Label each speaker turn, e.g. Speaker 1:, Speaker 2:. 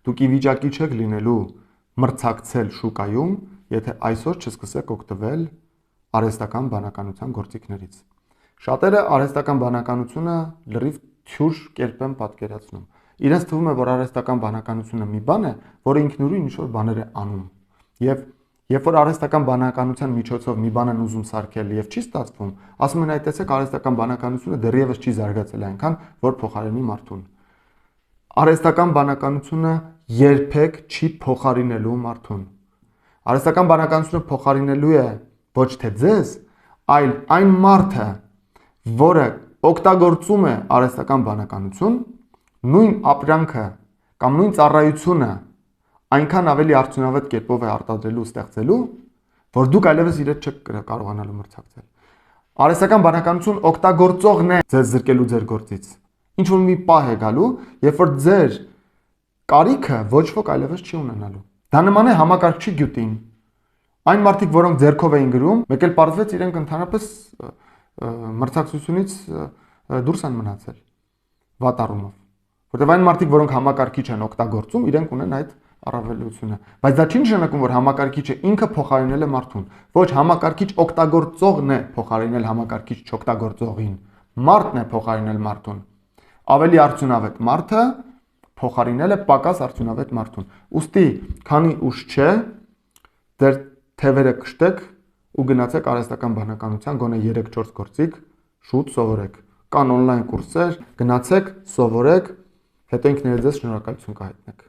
Speaker 1: Դուք ի վիճակի չեք լինելու մրցակցել շուկայում, եթե այսօր չսկսեք օգտվել արհեստական բանականության գործիքներից։ Շատերը արհեստական բանականությունը լրիվ թյուր կերպ են պատկերացնում։ Իրենց թվում է, որ արհեստական բանականությունը մի բան է, որը ինքնուրույն ինչ-որ բաներ է անում։ Եվ երբ որ արհեստական բանականության միջոցով մի բան են ուզում սարքել եւ չի ստացվում, ասում են, այ տեսեք, արհեստական բանականությունը դեռևս չի զարգացել այնքան, որ փոխարինի մարդուն։ Արհեստական բանականությունը երբեք չի փոխարինելու մարդուն։ Արհեստական բանականությունը փոխարինելու է ոչ թե ձեզ, այլ այն մարդը, որը օգտագործում է արհեստական բանականություն, նույն ապրանքը կամ նույն ծառայությունը այնքան ավելի արդյունավետ կերպով է արտադրելու ու ստեղծելու, որ դուք այլևս իրեն չեք կարողանալու մրցակցել։ Արհեստական բանականություն օգտագործողն է ձեզ զրկելու ձեր գործից։ Ինչ որ մի պահ է գալու, երբ որ ձեր կարիքը ոչ ոք այլևս չի ունենալու։ Դա նման է համակարգչի գյուտին։ Այն մարդիկ, որոնք ձեռքով էին գրում, մեկ էլ պարզվեց իրենք ընդհանրապես մրցակցությունից դուրս են մնացել վատառումով։ Որտեղ այն մարդիկ, որոնք համակարգիչ են օգտագործում, իրենք ունեն այդ առավելությունը։ Բայց դա չի նշանակում, որ համակարգիչը ինքը փոխարինել է մարդուն։ Ոչ, համակարգիչ օգտագործողն է փոխարինել համակարգիչ չօգտագործողին։ Մարդն է փոխարինել մարդուն։ Ավելի արդյունավետ մարդը փոխարինել է պակաս արդյունավետ մարդուն։ Ուստի, քանի ուշ չէ, դեր թևերը կշտեք ու գնացեք արհեստական բանականության գոնե 3-4 գործիք շուտ սովորեք։ Կան on-line կուրսեր, գնացեք, սովորեք, հետո ինքներդ ձեզ շնորհակալություն կհայտնեք։